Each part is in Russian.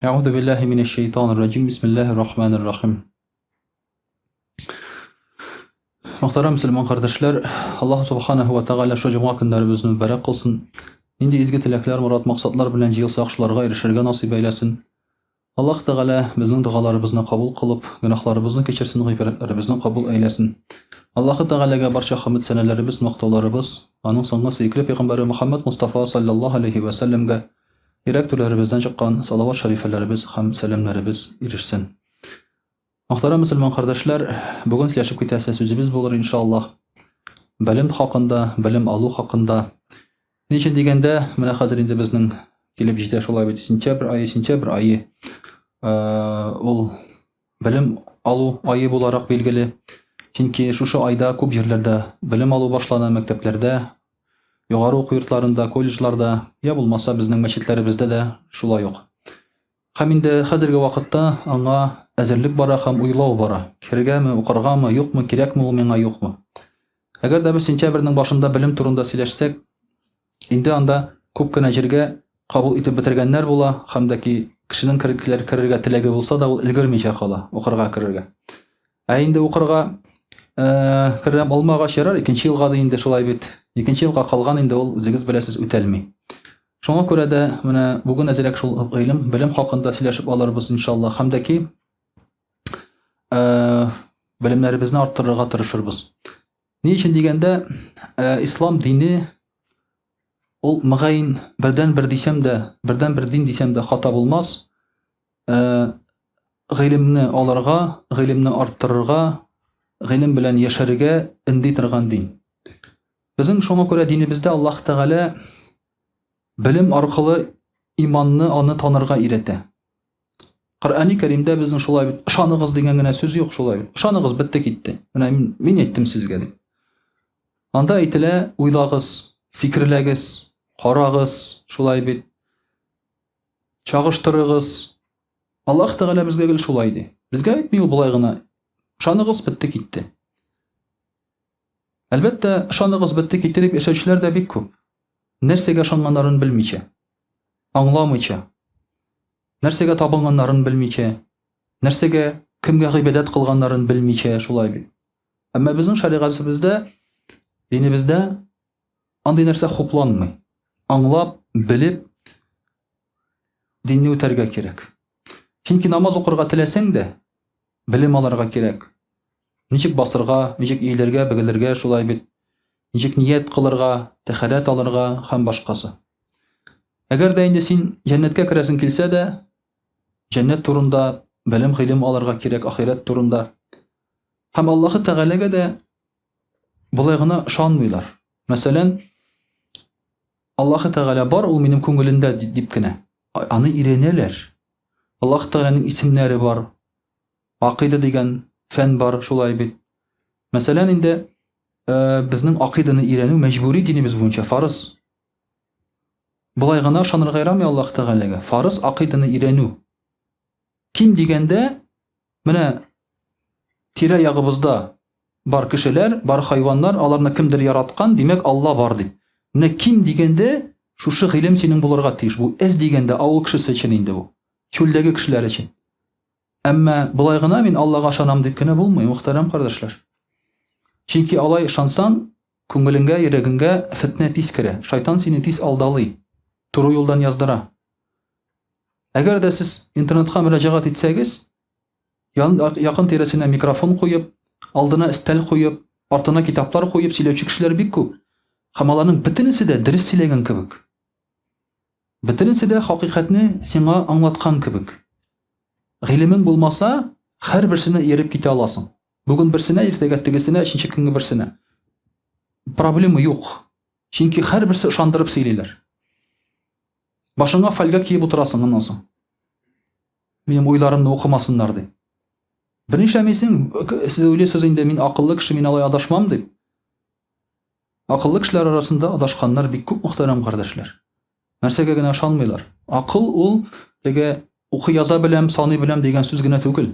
Euzu billahi mineşşeytanirracim. Bismillahirrahmanirrahim. Muhtaram Müslüman kardeşler, Allah Subhanahu ve Teala şu cuma günlerimizni mübarek kılsın. Indi izgi tilekler, murat maksatlar bilen jıyılsak şularga erişirge nasip eylesin. Allah Teala bizning dualarımızı kabul kılıp, günahlarımızı keçirsin, gıybetlerimizni kabul eylesin. Allah Teala'ga barcha hamd senelerimiz, maqtovlarimiz, onun sonuna sevgili Peygamberi Muhammed Mustafa sallallahu aleyhi ve sellem'ge yüreklerimizden çıkan salavat şerifelerimiz, ham selamlarımız erişsin. Muhtaram Müslüman kardeşler, bugün sizleşip kitase sözümüz olur inşallah. Bilim hakkında, bilim alu hakkında. Niçin degende, mene hazır indi bizning kelib jite şolay bit sentyabr ayı ol bilim alu ayı bolarak belgili. Çünkü şu ayda көп yerlerde bilim alu başlanan mekteplerde, yukarı oku yurtlarında, kollejlarda, ya bulmasa bizning meşitlerimizde de şulay yok. Hem indi hazırgi vaqtda anga әзерлек бара һәм уйлау бара. Киргәме, укыргамы, юкмы, кирәкме ул миңа, юкмы? Әгәр дә без сентябрьнең башында белем турында сөйләшсәк, инде анда күп кенә җиргә кабул итеп бетергәннәр була, һәм дә ки кешенең керергә теләге булса да ул өлгермичә кала, укырга керергә. Ә инде укырга керә алмагач ярар, икенче елга да инде шулай бит. Икенче елга калган инде ул үзегез беләсез үтәлми. Шуңа күрә дә менә бүген әзрәк шул гыйлем, белем хакында сөйләшеп алырбыз иншаллах, һәм дә ки bilimlerimizni arttırırga tırışırбыз. Ni için degende İslam dini ol mıgayin birden bir din desem de hata bulmaz. G'ilimni alırga, g'ilimni arttırırga, g'ilim bilen yaşarıga inditirgan din. Bizim şuna göre dinimizde Allah Teala bilim arkalı imanını, anı tanırga irete. Kur'an-ı Kerim'de bizning şolay ışanıгыз degan gene söz yok şolay. Işanıгыз bitti gitti. Men ettim sizge deb. Anda aytile uylagыз, fikrlegіз, qaragыз, şolay bit. Çağıştırıгыз. Allah Teala bizge gel şolay de. Bizge aytmıyor bulay gına. Işanıгыз bitti gitti. Elbette ışanıгыз bitti gitti deb yaşaучылар da bek көп. Nersege ышанганларын bilmiçe, аңламыйча. Нәрсәгә табынганнарын белмичә, нәрсәгә кемгә гыйбадат кылганнарын белмичә шулай бит. Әмма безнең шәригатыбызда, динебездә андый нәрсә хупланмый. Аңлап, белеп динне үтәргә кирәк. Чөнки намаз укырга теләсәң дә белем алырга кирәк. Ничек басырга, ничек иелергә, бөгелергә шулай бит. Ничек ният кылырга, тәһарат алырга һәм башкасы. Әгәр дә инде син җәннәткә керәсең килсә дә, cennet turunda, bilim g'ilim alırga kirek ahiret turunda. Hem Allah'ı Teala'ga da bulayğına şanmıylar. Mesela Allah'ı Teala var, ol benim köngülünde dip kine. Anı ireneler. Allah Teala'nın isimleri var. Akide degen fen var, şolay bit. Mesela indi bizning akideni irenu mecburi dinimiz boyunca farz. Bulayğına şanırga yaramıyor Allah Teala'ga. Farz akideni irenu. Kim degende mene tire yağımızda bar kişiler, bar hayvanlar, alarını kimdir yaratkan, demek Allah var deyip. Mene kim degende şu g'ilim senin bularga tiyiş. Bu ez degende avul kişisi için indi bu. Çöldeki kişiler için. Ama bulayğına men Allah'a aşanam deyip kine bulmuyor muhterem kardeşler. Çünkü alay şansan köngülünge, yüreğinge fitne tis kire. Şeytan seni tis aldalı. Turu yoldan yazdıra. Eğer de siz internet'e müracaat etseniz, yakın teresine mikrofon koyup, aldına istel koyup, artına kitaplar koyup silevçi kişiler bek köp. Hamalarının bitinisi de diriz silegen kibik. Bitinisi de hakikatini sana anlatkan kibik. G'ilimin bulmasa, her birisine yerip gite alasın. Bugün birisine, ertegettigisine, üçüncü günü birisine. Problemi yok. Çünkü her birisi ışandırıp söyleyler. Başına falga kiyip oturasın ondan sonra. Benim oylarımda okumasınlar deyip. Birinci emesin, siz öylesiz indi, men akıllı kişi, men alay adaşmam deyip. Akıllı kişiler arasında adaşkanlar bek köp muhterem kardeşler. Närsege gene aşanmıylar. Akıl ol, dege oku yaza bilem, sani bilem degen söz gene tökül.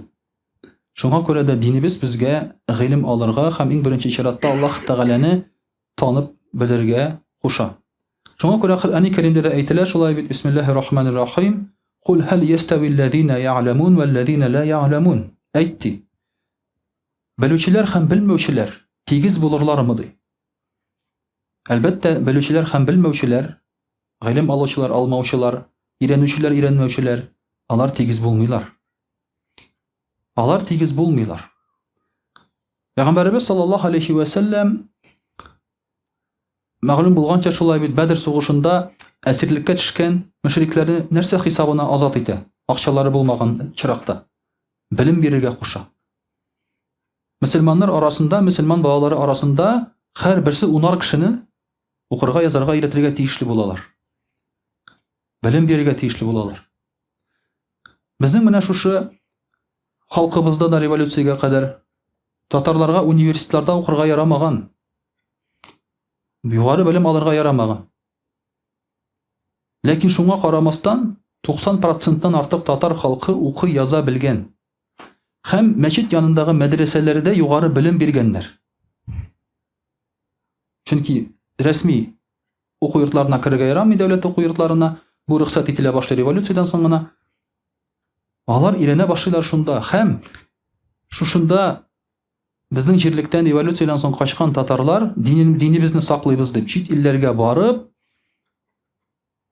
Şuna göre de dinimiz bizge g'ilim alırga, hem en birinci şeratda Allah Teala'nı tanıp bilirge kuşa. Şuna göre Kur'an-ı Kerim'de de ayetiler şolay bit. Bismillahirrahmanirrahim. Кул хал ястави аллазина я'ламун валлазина ла я'ламун. Әйтти. Белүчеләр һәм белмәүчеләр тигез булырлармы ди? Әлбәттә, белүчеләр һәм белмәүчеләр, гыйлем алучылар, алмаучылар, өйрәнүчеләр, өйрәнмәүчеләр, алар тигез булмыйлар. Алар тигез булмыйлар. Пәйгамбәрбез саллаллаһу алейхи ва саллям мәгълүм булганча шулай бит Бәдр сугышында әсирлеккә төшкән мөшрикләрне нәрсә хисабына азат итә? Акчалары булмаган чиракта белем бирергә куша. Мөселманнар арасында, мөселман балалары арасында һәр берсе 10 кешене укырга, язарга өйрәтергә тиешле булалар. Белем бирергә тиешле булалар. Безнең менә шушы халкыбызда да революциягә кадәр татарларга университетларда укырга ярамаган, югары белем алырга ярамаган. Ләкин шуңа карамастан 90%-тан артык татар халкы укый, яза белгән. Һәм мәчет янындагы мәдрәсәләрдә югары белем биргәннәр. Чөнки рәсми уку йортларына керергә ярамый, дәүләт уку йортларына бу рөхсәт ителә башлый революциядән соң гына. Алар өйрәнә башлыйлар шунда. Һәм шушында безнең җирлектән революциядән соң качкан татарлар динебезне саклыйбыз дип чит илләргә барып,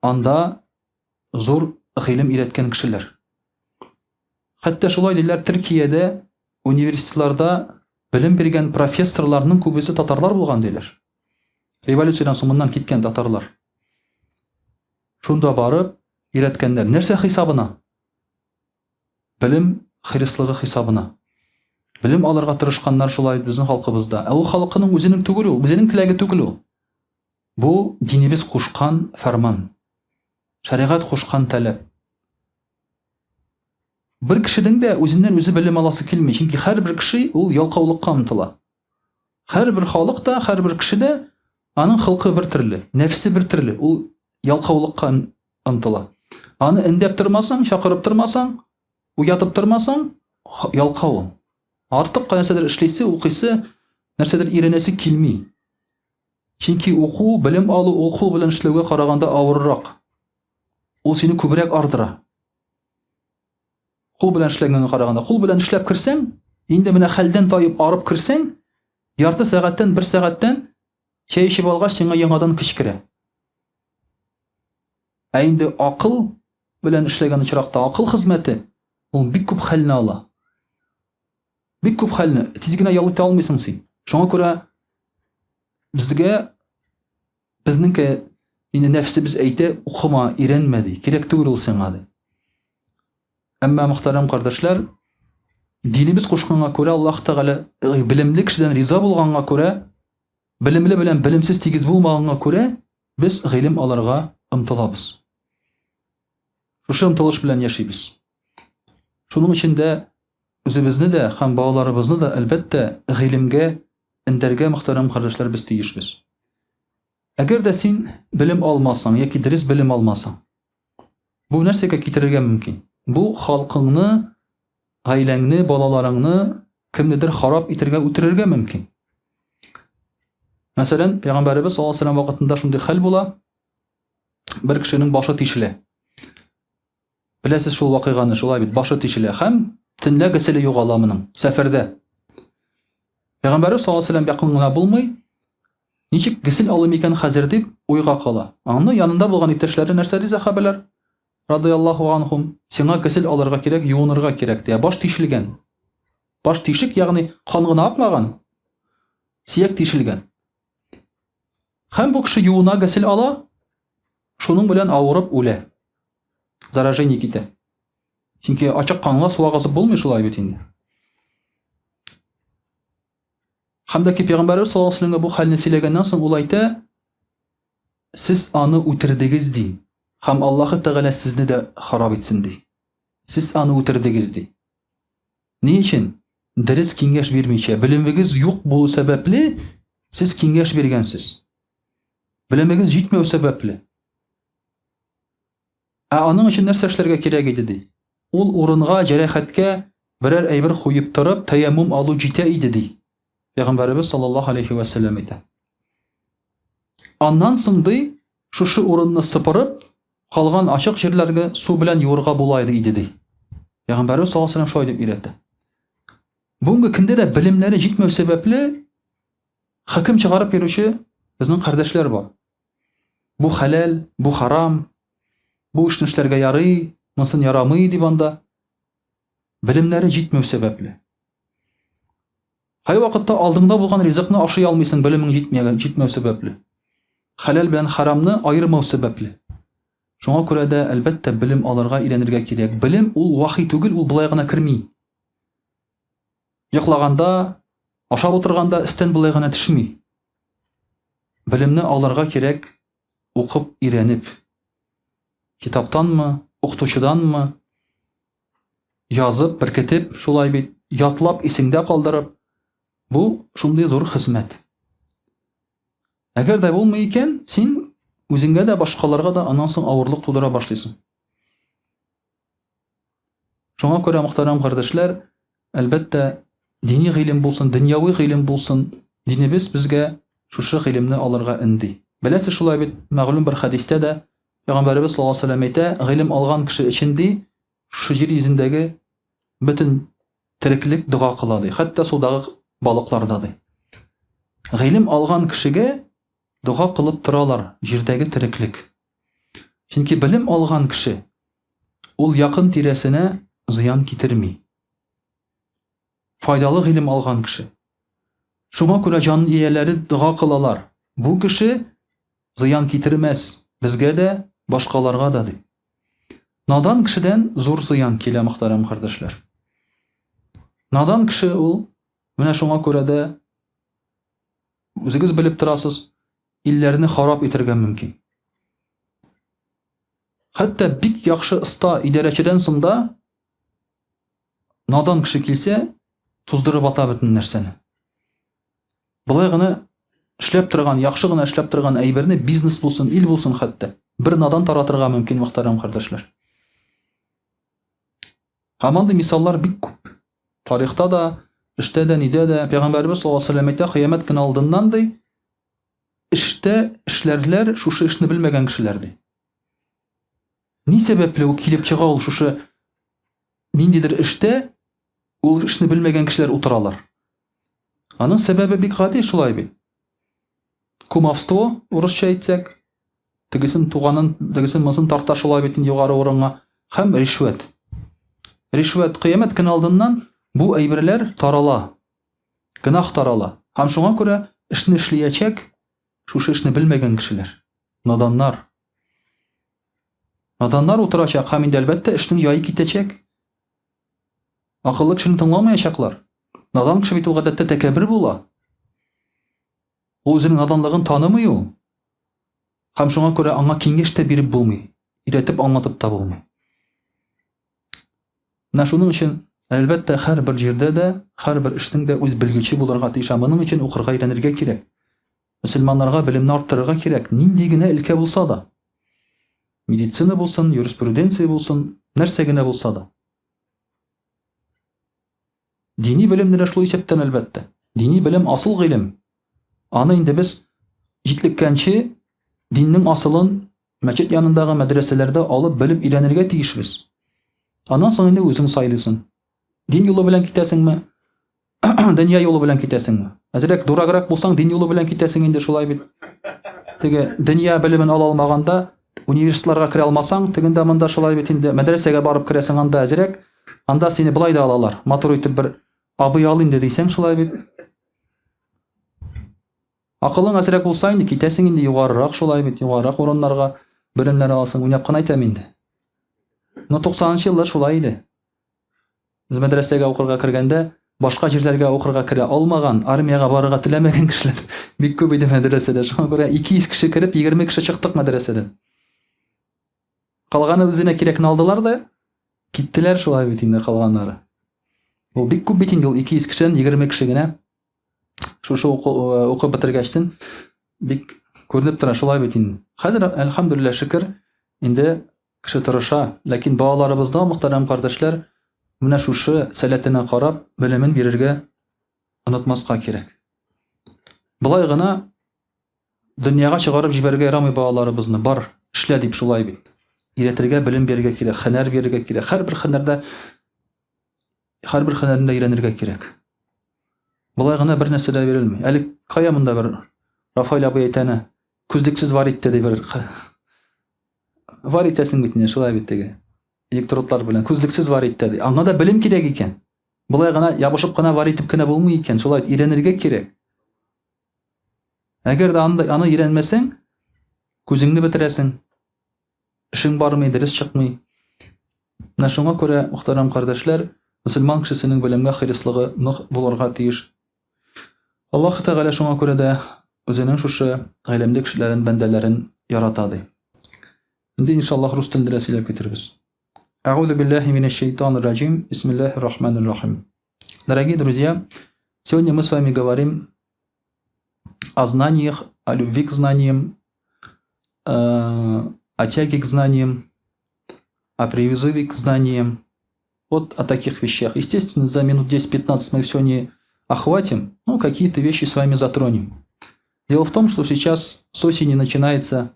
анда зур гыйлем өйрәткән кешеләр. Хәтта шулай диләр, Төркиядә университетларда белем биргән профессорларның күбесе татарлар булган диләр. Революциядән соң моннан киткән татарлар. Шунда барып өйрәткәннәр. Нәрсә хисабына? Белем хирислыгы хисабына. Белем алырга тырышканнар шулай безнең халкыбызда. Ул халкының үзенең түгел ул, безнең теләге түгел ул. Бу динебез кушкан фәрман. Шәригать кушкан таләп. Бер кешенең дә үзеннән үзе белем аласы килми, чөнки һәрбер кеше ул ялкаулыкка омтыла. Һәрбер халыкта, һәрбер кешедә аның хылкы бер төрле, нәфсе бер төрле, ул ялкаулыкка омтыла. Аны индәп тормасаң, чакырып тормасаң, уятып тормасаң, ялкау. Артык нәрсәдер эшлисе, укыйсы, нәрсәдер өйрәнәсе килми. Чөнки уку, белем алу ул кул белән эшләүгә караганда авыррак. Ул сине күбрәк ардыра. Кул белән эшләгәнгә караганда, кул белән эшләп кирсәң, инде менә хәлдән таеп арып кирсәң, ярты сәгатьтән, 1 сәгатьтән чәй эчеп алгач сиңа яңадан кичкерә. Ә инде акыл белән эшләгән чиракта, акыл хезмәте ул бик күп хәлне ала. Бик күп хәлне тиз генә ял итә алмыйсың син. Шуңа күрә безгә безнеңкә инде нәфсебез әйтә, укыма, өйрәнмә ди, кирәк түгел ул сиңа ди. Әмма мөхтәрәм кардәшләр, динебез кушканга күрә, Аллаһ Тәгалә белемле кешедән риза булганга күрә, белемле белән белемсез тигез булмаганга күрә, без гыйлем алырга омтылабыз. Шушы омтылыш белән яшибез. Шуның өчен дә үзебезне дә һәм балаларыбызны да әлбәттә гыйлемгә индәргә, мөхтәрәм кардәшләр, без тиешбез. Әгәр дә син белем алмасаң яки дөрес белем алмасаң, бу нәрсәгә китерергә мөмкин? Бу халкыңны, гаиләңне, балаларыңны кемнедер харап итәргә, үтерергә мөмкин. Мәсәлән, Пәйгамбәрбез саллаллаһу алейһи ва саллям вакытында шундый хәл була. Бер кешенең башы тишелә. Беләсез шул вакыйганы, шулай бит, башы тишелә һәм төнлә гыселе югала моның сәфәрдә. Пәйгамбәрбез саллаллаһу алейһи ва саллям якын гына булмый, ничек гысел алым икән хәзер дип уйга кала. Аны янында булган иптәшләре нәрсә ди сахабалар? Радияллаху анхум, сиңа гысел алырга кирәк, юынырга кирәк ди. Баш тишелгән. Баш тишек, ягъни кан гына акмаган. Сөяк тишелгән. Һәм бу кеше юына гысел ала, шуның белән авырып үлә. Заражение китә. Чөнки ачык канга су агызып булмый шулай бит инде. Һәм дә Пәйгамбәрбез саллаллаһу алейһи ва саллям бу хәлне сөйләгәннән соң ул әйтә, сез аны үтердегез ди. Һәм Аллаһ Тәгалә сезне дә харап итсен ди. Сез аны үтердегез ди. Ни өчен? Дөрес киңәш бирмичә, белемегез юк булу сәбәпле сез киңәш биргәнсез. Белемегез җитмәү сәбәпле. Ә аның өчен нәрсә эшләргә кирәк иде ди. Ул урынга, җәрәхәткә берәр әйбер куеп торып, таяммум алу җитә иде ди. Пәйгамбәрбез саллаллаһу алейһи ва саллям әйтә. Аннан соң ди, шушы урынны сыпырып, калган ачык җирләргә су белән юырга була иде ди. Пәйгамбәрбез саллаллаху алейһи ва саллям шулай дип өйрәтте. Бүгенге көндә дә белемнәре җитмәү сәбәпле хөкем чыгарып йөрүче безнең кардәшләр бар. Бу хәләл, бу харам, бу эшне эшләргә ярый, монысын ярамый дип анда белемнәре җитмәү сәбәпле. Кай вакытта алдыңда булган ризыкны ашый алмыйсың белемең җитмәү сәбәпле. Хәләл белән харамны аермау сәбәпле. Шуңа күрә дә әлбәттә белем алырга өйрәнергә кирәк. Белем ул вахи түгел, ул булай гына керми. Йоклаганда, ашап утырганда истән булай гына төшми. Белемне алырга кирәк укып, өйрәнеп. Китаптанмы, укытучыданмы, язып, беркетеп, шулай бит, ятлап, исеңдә калдырып. Бу шундый зур хезмәт. Әгәр дә булмый икән, син үзеңгә дә, башкаларга да аннан соң авырлык тудыра башлыйсың. Шуңа күрә, мөхтәрәм кардәшләр, әлбәттә дини гыйлем булсын, дөньяви гыйлем булсын, динебез безгә шушы гыйлемне алырга инди. Беләсез, шулай бит, мәгълүм бер хадистә дә Пәйгамбәрбез саллаллаху алейһи ва саллям әйтә, гыйлем алган кеше өчен ди, шу җир йөзендәге бөтен тереклек дуга кыла ди, хәтта судагы балыкларда ди. Гыйлем алган кешегә дуга кылып торалар җирдәге тереклек. Чөнки белем алган кеше ул якын тирәсенә зыян китерми. Файдалы гыйлем алган кеше. Шуңа күрә җан ияләре дуга кылалар. Бу кеше зыян китермәс безгә дә, башкаларга да ди. Надан кешедән зур зыян килә, мөхтәрәм кардәшләр. Надан кеше ул, менә шуңа күрә дә үзегез белеп торасыз, илләрне харап итәргә мөмкин. Хәтта бик яхшы оста идарәчедән соң да надан кеше килсә, туздырып ата бөтен нәрсәне. Булай гына эшләп торган, яхшы гына эшләп торган әйберне, бизнес булсын, ил булсын хәтта, бер надан таратырга мөмкин, мөхтәрәм кардәшләр. Һәм мисаллар бик күп. Тарихта да, эштә дә, нидә дә, Пәйгамбәрбез саллаллаху алейһи ва саллям әйтә, кыямәт көне алдыннан ди, эштә эшләрләр шушы эшне белмәгән кешеләр ди. Ни сәбәпле ул килеп чыга, ул шушы ниндидер эштә ул эшне белмәгән кешеләр утыралар. Аның сәбәбе бик гади, шулай бит. Кумовство, урысча әйтсәк, тегесен туганын, тегесен мосын тарта, шулай бит югары урынга, һәм ришвәт. Ришвәт кыямәт көне алдыннан бу әйберләр тарала. Гынах тарала. Һәм шуңа күрә эшне эшләячәк шушы эшне белмәгән кешеләр. Наданнар. Наданнар утырачак, һәм инде әлбәттә эшнең яйы китәчәк. Акыллы кешене тыңламаячаклар. Надан кеше бит ул гадәттә тәкәббер була. Ул үзенең наданлыгын танымый ул. Һәм шуңа күрә аңа киңәш тә биреп булмый, өйрәтеп аңлатып та булмый. Менә шуның өчен әлбәттә һәрбер җирдә дә, һәрбер эшнең дә үз белгече булырга тиеш. Моның өчен укырга өйрәнергә кирәк. Мөселманнарга белемне арттырырга кирәк, нинди генә өлкә булса да. Медицина булсын, юриспруденция булсын, нәрсә генә булса да. Дини белемне дә шул исәптән әлбәттә. Дини белем асыл гыйлем. Аны инде без җитлеккәнче диннең асылын мәчет янындагы мәдрәсәләрдә алып белеп өйрәнергә тиешбез. Аннан соң инде үзең сайлыйсың. Дин юлы белән китәсеңме? Дөнья юлы белән китәсеңме? Әзрәк дураграк булсаң, дин юлы белән китәсең инде, шулай бит. Теге дөнья белемен ала алмаганда, университетларга керә алмасаң, тегендә монда шулай бит инде мәдрәсәгә барып керәсең, анда әзрәк, анда сине былай да алалар. Матур итеп бер абый ал инде дисәң, шулай бит. Акылың әзрәк булса инде китәсең инде югарырак, шулай бит, югарырак урыннарга белемнәр аласың. Уйнап кына әйтәм инде. 90-нчы еллар шулай иде. Без мәдрәсәгә укырга кергәндә, башка җирләргә укырга керә алмаган, армиягә барырга теләмәгән кешеләр бик күп иде мәдрәсәдә. Шуңа күрә 200 кеше кереп, 20 кеше чыктык мәдрәсәдән. Калганы үзенә кирәкне алдылар да киттеләр, шулай бит инде калганнары. Ул бик күп бит инде, ул 200 кешедән 20 кеше генә шушы укып бетергәчтен бик күренеп тора, шулай бит инде. Хәзер әлхәмдүлилләh шөкер, инде кеше тырыша, ләкин балаларыбызга, мөхтәрәм кардәшләр, менә шушы сәләтенә карап, белемен бирергә онытмаска кирәк. Булай гына дөньяга чыгарып җибәрергә ярамый балаларыбызны. Бар, эшлә дип, шулай бит. Өйрәтергә, белем бирергә кирәк, һөнәр бирергә кирәк. Һәрбер һөнәрендә өйрәнергә кирәк. Болай гына бер нәрсә дә бирелмәй. Әле кая монда бер Рафаэль абый әйтәне, күзлексез вар итте ди бер. Вар итәсең бит инде, шулай бит теге. Электродлар белән күзлексез вар итте ди. Аңа да белем кирәк икән. Болай гына ябышып кына вар итеп кенә булмый икән, шулай өйрәнергә кирәк. Әгәр дә аны өйрәнмәсәң, күзеңне бетерәсең. Эшең бармый, дөрес чыкмый. Менә шуңа күрә, мөхтәрәм кардәшләр, мөселман кешесенең белемгә хирыслыгы нык булырга тиеш. Аллаһ Тәгалә шуңа күрә дә үзенең шушы гыйлемле кешеләрен, бәндәләрен ярата ди. Инде иншаллаһ рус телендә сөйләп китербез. А'удhu billahi минаш шайтанир раджим. Бисмиллахир рахманир рахим. Дорогие друзья, сегодня мы с вами говорим о знаниях, о любви к знаниям, о тяге к знаниям, о призыве к знаниям. Вот о таких вещах. Естественно, за минут 10-15 мы все не охватим, но какие-то вещи с вами затронем. Дело в том, что сейчас с осени начинается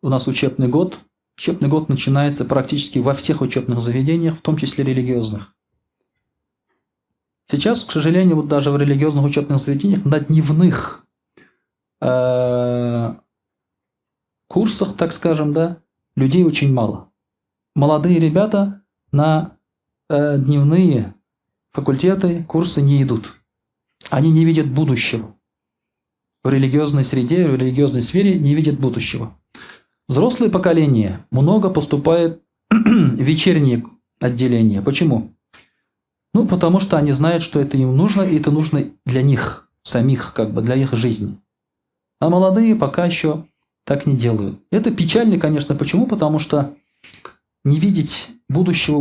у нас учебный год. Учебный год начинается практически во всех учебных заведениях, в том числе религиозных. Сейчас, к сожалению, вот даже в религиозных учебных заведениях на дневных курсах, так скажем, да, людей очень мало. Молодые ребята на дневные факультеты, курсы не идут. Они не видят будущего. В религиозной среде, в религиозной сфере не видят будущего. Взрослое поколение много поступает в вечерние отделения. Почему? Ну, потому что они знают, что это им нужно, и это нужно для них самих, как бы для их жизни. А молодые пока еще так не делают. Это печально, конечно. Почему? Потому что не видеть будущего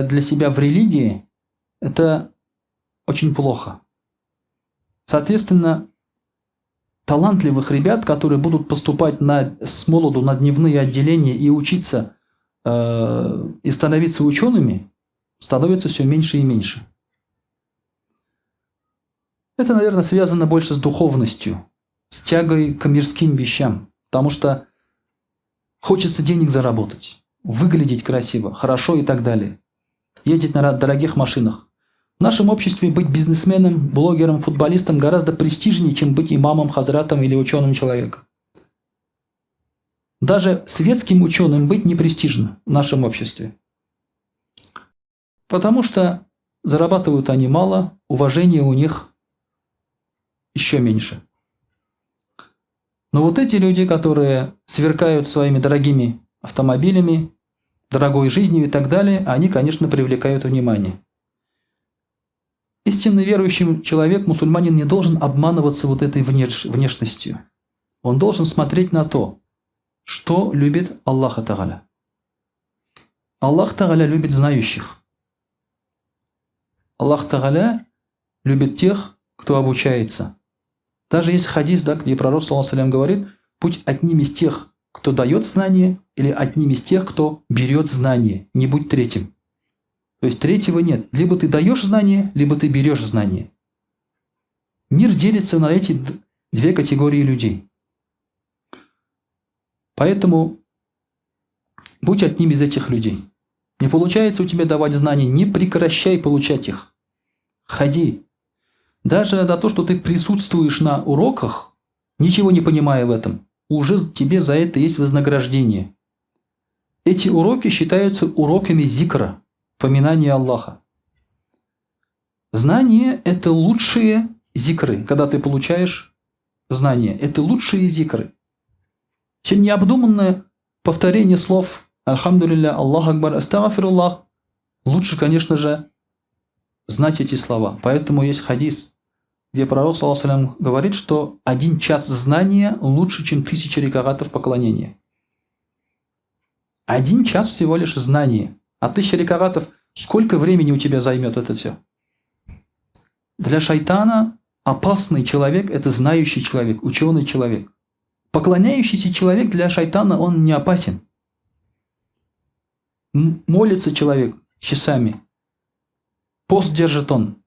для себя в религии – это очень плохо. Соответственно, талантливых ребят, которые будут поступать с молоду на дневные отделения и учиться и становиться учеными, становится все меньше и меньше. Это, наверное, связано больше с духовностью, с тягой к мирским вещам, потому что хочется денег заработать, выглядеть красиво, хорошо и так далее, ездить на дорогих машинах. В нашем обществе быть бизнесменом, блогером, футболистом гораздо престижнее, чем быть имамом, хазратом или ученым человеком. Даже светским ученым быть не престижно в нашем обществе. Потому что зарабатывают они мало, уважения у них еще меньше. Но вот эти люди, которые сверкают своими дорогими автомобилями, дорогой жизнью и так далее, они, конечно, привлекают внимание. Истинно верующий человек, мусульманин, не должен обманываться вот этой внешностью. Он должен смотреть на то, что любит Аллах Тааля. Аллах Тааля любит знающих. Аллах Тааля любит тех, кто обучается. Даже есть хадис, да, где пророк саллаллаху алейхи говорит: будь одним из тех, кто дает знание, или одним из тех, кто берет знание, не будь третьим. То есть третьего нет. Либо ты даешь знание, либо ты берешь знание. Мир делится на эти две категории людей. Поэтому будь одним из этих людей. Не получается у тебя давать знания, не прекращай получать их. Ходи. Даже за то, что ты присутствуешь на уроках, ничего не понимая в этом, уже тебе за это есть вознаграждение. Эти уроки считаются уроками зикра, поминания Аллаха. Знание – это лучшие зикры, когда ты получаешь знания. Это лучшие зикры. Чем необдуманное повторение слов «Альхамдулилля», «Аллах Акбар», «Астагфируллах» лучше, конечно же, знать эти слова. Поэтому есть хадис, где пророк саллаллаху алейхи ва саллям говорит, что 1 час знания лучше, чем 1000 ракатов поклонения. 1 час всего лишь знания. А 1000 ракатов, сколько времени у тебя займет это все? Для шайтана опасный человек – это знающий человек, ученый человек. Поклоняющийся человек для шайтана он не опасен. Молится человек часами. Пост держит он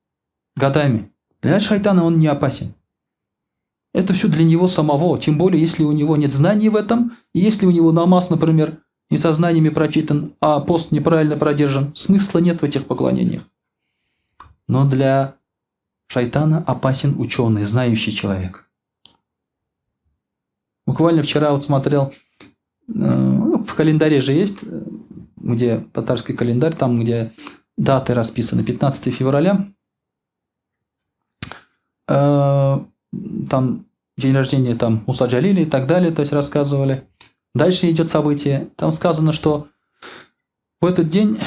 годами. Для шайтана он не опасен. Это все для него самого. Тем более, если у него нет знаний в этом, и если у него намаз, например, и со знаниями прочитан, а пост неправильно продержан, смысла нет в этих поклонениях. Но для шайтана опасен ученый, знающий человек. Буквально вчера вот смотрел, в календаре же есть, где татарский календарь, там, где даты расписаны, 15 февраля, там день рождения там Муса Джалили и так далее, то есть рассказывали. Дальше идет событие. Там сказано, что в этот день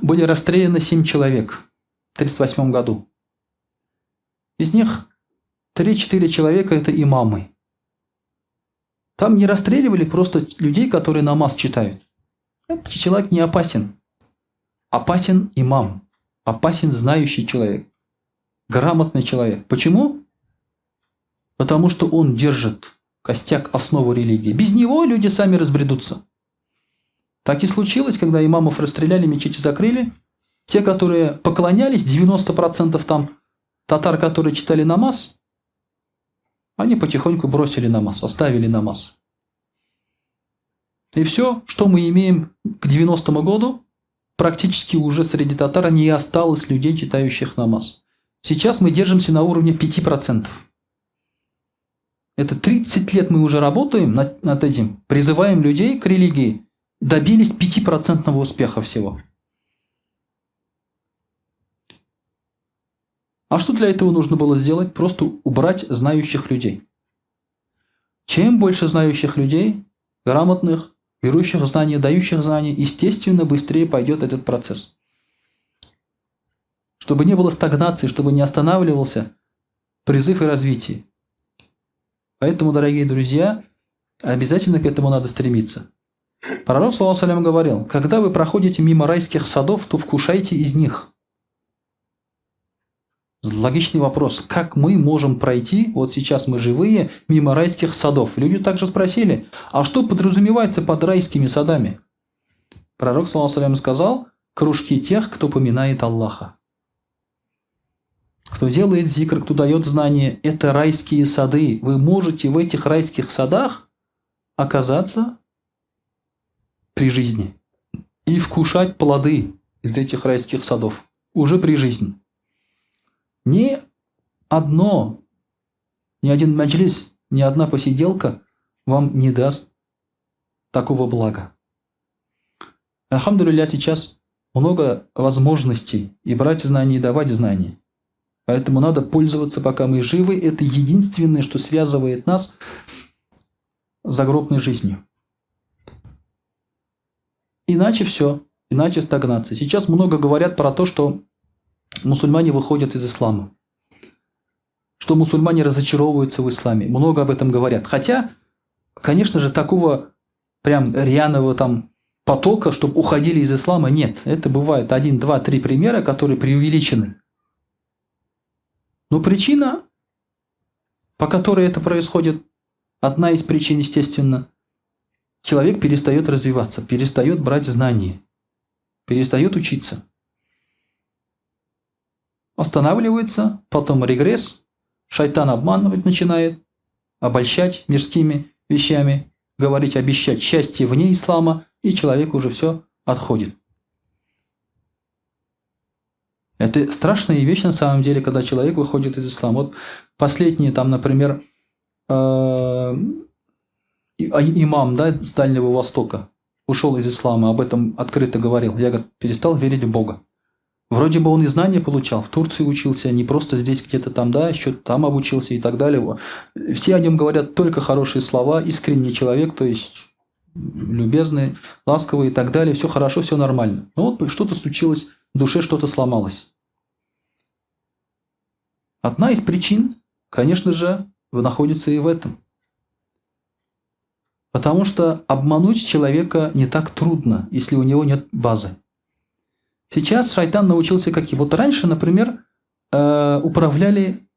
были расстреляны 7 человек в 1938 году. Из них 3-4 человека – это имамы. Там не расстреливали просто людей, которые намаз читают. Этот человек не опасен. Опасен имам. Опасен знающий человек. Грамотный человек. Почему? Потому что он держит костяк, основу религии. Без него люди сами разбредутся. Так и случилось, когда имамов расстреляли, мечети закрыли. Те, которые поклонялись, 90% там татар, которые читали намаз, они потихоньку бросили намаз, оставили намаз. И все, что мы имеем к 90-му году, практически уже среди татар не осталось людей, читающих намаз. Сейчас мы держимся на уровне 5%. Это 30 лет мы уже работаем над этим, призываем людей к религии, добились 5% успеха всего. А что для этого нужно было сделать? Просто убрать знающих людей. Чем больше знающих людей, грамотных, берущих знания, дающих знания, естественно, быстрее пойдет этот процесс. Чтобы не было стагнации, чтобы не останавливался призыв и развитие. Поэтому, дорогие друзья, обязательно к этому надо стремиться. Пророк, саллаллаху алейхи ва саллям, говорил: когда вы проходите мимо райских садов, то вкушайте из них. Логичный вопрос. Как мы можем пройти, вот сейчас мы живые, мимо райских садов? Люди также спросили, а что подразумевается под райскими садами? Пророк, саллаллаху алейхи ва саллям, сказал: кружки тех, кто поминает Аллаха. Кто делает зикр, кто дает знания, это райские сады. Вы можете в этих райских садах оказаться при жизни и вкушать плоды из этих райских садов уже при жизни. Ни один маджлис, ни одна посиделка вам не даст такого блага. Альхамдулилля, сейчас много возможностей и брать знания, и давать знания. Поэтому надо пользоваться, пока мы живы. Это единственное, что связывает нас с загробной жизнью. Иначе все, иначе стагнация. Сейчас много говорят про то, что мусульмане выходят из ислама, что мусульмане разочаровываются в исламе. Много об этом говорят. Хотя, конечно же, такого прям рьяного там потока, чтобы уходили из ислама, нет. Это бывает 1, 2, 3 примера, которые преувеличены. Но причина, по которой это происходит, одна из причин, естественно, человек перестает развиваться, перестает брать знания, перестает учиться. Останавливается, потом регресс, шайтан обманывать начинает, обольщать мирскими вещами, говорить, обещать счастье вне ислама, и человек уже все отходит. Это страшная вещь на самом деле, когда человек выходит из ислама. Вот последние там, например, имам, да, с Дальнего Востока ушел из ислама, об этом открыто говорил. Я, говорит, перестал верить в Бога. Вроде бы он и знания получал, в Турции учился, не просто здесь где-то там, да, еще там обучился и так далее. Все о нем говорят только хорошие слова, искренний человек, то есть любезный, ласковый и так далее, все хорошо, все нормально. Но вот что-то случилось, в душе что-то сломалось. Одна из причин, конечно же, находится и в этом. Потому что обмануть человека не так трудно, если у него нет базы. Сейчас шайтан научился каким. Вот раньше, например, управляли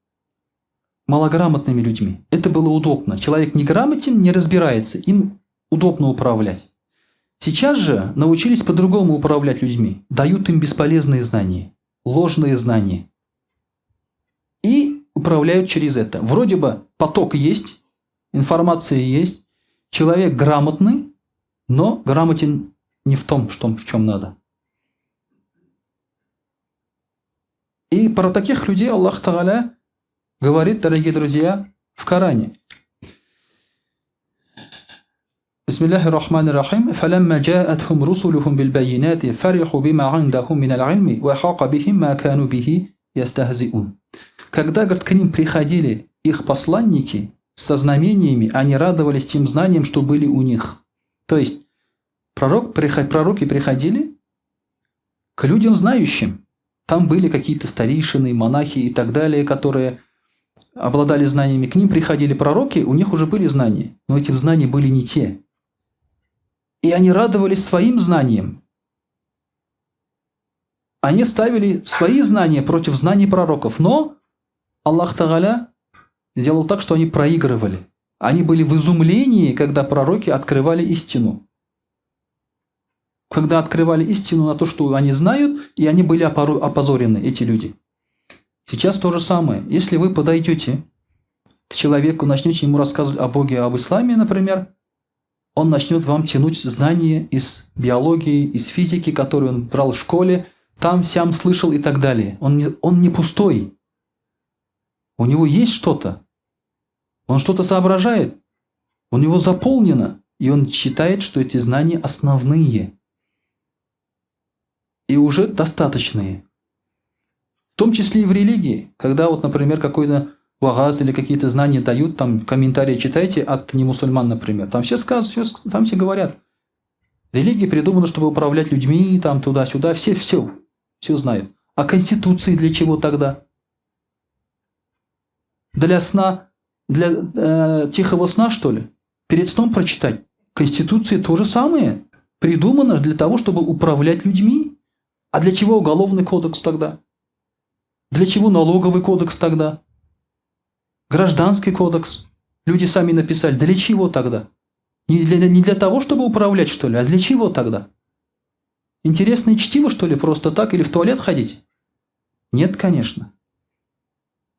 малограмотными людьми. Это было удобно. Человек неграмотен, не разбирается, им удобно управлять. Сейчас же научились по-другому управлять людьми. Дают им бесполезные знания, ложные знания. И управляют через это. Вроде бы поток есть, информация есть, человек грамотный, но грамотен не в том, в чем надо. И про таких людей Аллах Тааля говорит, дорогие друзья, в Коране. Бисмиллахи рахмани рахим. فَلَمَّا جَاءَتْهُمْ رُسُلُهُمْ بِالْبَيِّنَاتِ فَرِحُوا بِمَا عِنْدَهُمْ مِنَ الْعِلْمِ وَحَاقَ بِهِمْ مَا كَانُوا بِهِ يَسْتَهْزِئُونَ. Когда, говорит, к ним приходили их посланники со знамениями, они радовались тем знаниям, что были у них. То есть пророки приходили к людям знающим. Там были какие-то старейшины, монахи и так далее, которые обладали знаниями. К ним приходили пророки, у них уже были знания, но эти знания были не те. И они радовались своим знаниям. Они ставили свои знания против знаний пророков, но Аллах Тааля сделал так, что они проигрывали. Они были в изумлении, когда пророки открывали истину. Когда открывали истину на то, что они знают, и они были опозорены, эти люди. Сейчас то же самое. Если вы подойдете к человеку, начнете ему рассказывать о Боге, об исламе, например, он начнет вам тянуть знания из биологии, из физики, которые он брал в школе, там-сям слышал и так далее. Он не пустой. У него есть что-то. Он что-то соображает. У него заполнено. И он считает, что эти знания основные. И уже достаточные. В том числе и в религии. Когда вот, например, какой-то вагаз или какие-то знания дают, там комментарии читайте от немусульман, например. Там все сказывают, там все говорят. Религия придумана, чтобы управлять людьми, там туда-сюда. Все знают. А конституции для чего тогда? Для сна, для тихого сна, что ли? Перед сном прочитать. Конституция то же самое. Придумана для того, чтобы управлять людьми. А для чего уголовный кодекс тогда? Для чего налоговый кодекс тогда? Гражданский кодекс. Люди сами написали. Для чего тогда? Не для того, чтобы управлять, что ли? А для чего тогда? Интересное чтиво, что ли, просто так? Или в туалет ходить? Нет, конечно.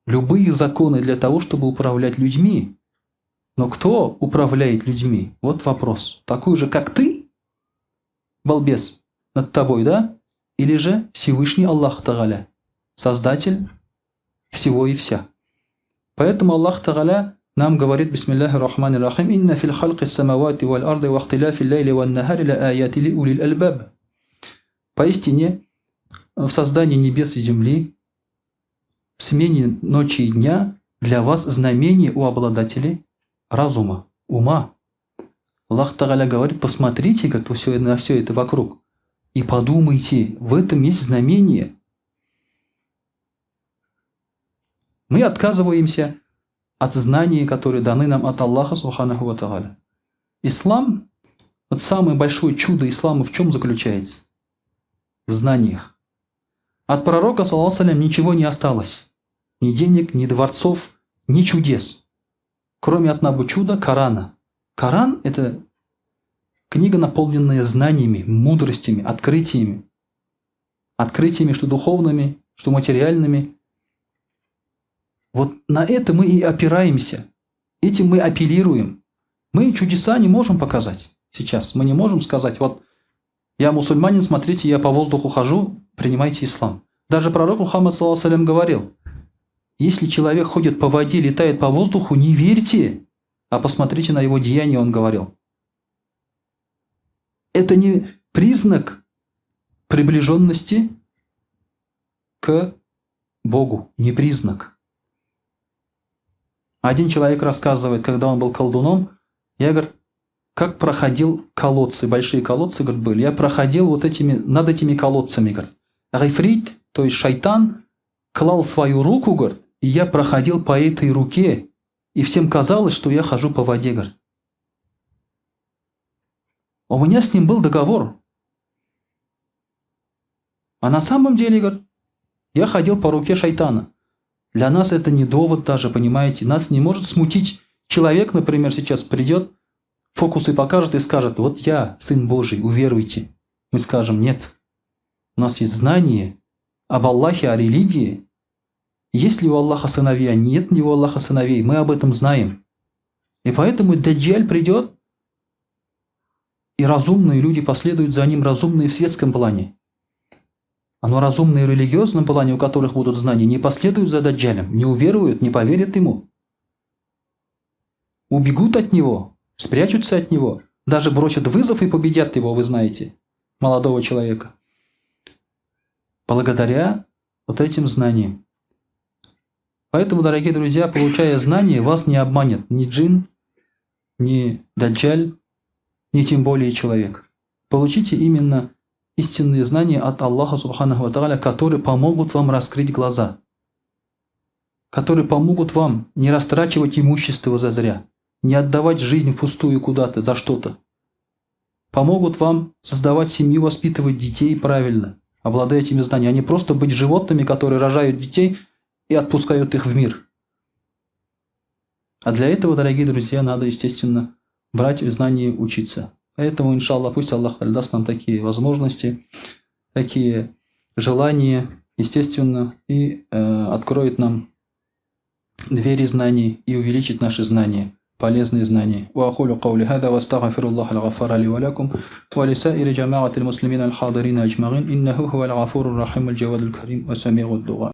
Любые законы для того, чтобы управлять людьми. Но кто управляет людьми? Вот вопрос. Такой же, как ты, балбес, над тобой, да? Или же Всевышний Аллах Тааля, Создатель всего и вся. Поэтому Аллах Тааля нам говорит, бисмиллахи рахмани рахим, «Инна фил халqi самавати валь арды ва ахтиляфи лейли валь нахари ла аяти ли улил альбаб». Поистине, в создании небес и земли, в смене ночи и дня для вас знамение у обладателей разума, ума. Аллах Тааля говорит, посмотрите на все это вокруг и подумайте, в этом есть знамение. Мы отказываемся от знаний, которые даны нам от Аллаха Субханаху ва Тааля. Ислам, вот самое большое чудо ислама в чем заключается? В знаниях. От пророка, саллаллаху алейхи ва саллям, ничего не осталось. Ни денег, ни дворцов, ни чудес. Кроме одного чуда – Корана. Коран – это книга, наполненная знаниями, мудростями, открытиями. Открытиями, что духовными, что материальными. Вот на это мы и опираемся. Этим мы апеллируем. Мы чудеса не можем показать сейчас. Мы не можем сказать, вот я мусульманин, смотрите, я по воздуху хожу, принимайте ислам. Даже пророк Мухаммад, саллаллаху алейхи ва саллям, говорил, если человек ходит по воде, летает по воздуху, не верьте, а посмотрите на его деяния, он говорил. Это не признак приближенности к Богу, не признак. Один человек рассказывает, когда он был колдуном, я, говорит, как проходил колодцы, большие колодцы, говорит, были. Я проходил над этими колодцами, говорит. Гайфрит, то есть шайтан, клал свою руку, говорит, и я проходил по этой руке, и всем казалось, что я хожу по воде, говорит. У меня с ним был договор. А на самом деле, говорит, я ходил по руке шайтана. Для нас это не довод даже, понимаете. Нас не может смутить человек, например, сейчас придет, фокусы покажет и скажет, вот я, Сын Божий, уверуйте. Мы скажем, нет. У нас есть знание об Аллахе, о религии. Есть ли у Аллаха сыновья? Нет ли у Аллаха сыновей? Мы об этом знаем. И поэтому Даджаль придет И разумные люди последуют за ним, разумные в светском плане. Но разумные в религиозном плане, у которых будут знания, не последуют за Даджалем, не уверуют, не поверят ему. Убегут от него, спрячутся от него, даже бросят вызов и победят его, вы знаете, молодого человека. Благодаря вот этим знаниям. Поэтому, дорогие друзья, получая знания, вас не обманет ни джин, ни даджаль, ни тем более человек. Получите именно истинные знания от Аллаха Субханаху ва Тааля, которые помогут вам раскрыть глаза, которые помогут вам не растрачивать имущество зазря, не отдавать жизнь впустую куда-то, за что-то. Помогут вам создавать семью, воспитывать детей правильно, обладая этими знаниями, а не просто быть животными, которые рожают детей и отпускают их в мир. А для этого, дорогие друзья, надо, естественно, брать знания, учиться. Поэтому, иншаллах, пусть Аллах даст нам такие возможности, такие желания, естественно, и откроет нам двери знаний и увеличит наши знания, полезные знания. وأقول قولي هذا وأستغفر الله الغفار لي ولكم ولسائر جماعة المسلمين الحاضرين أجمعين إنه هو الغفور الرحيم الجواد الكريم وسميع الدعاء.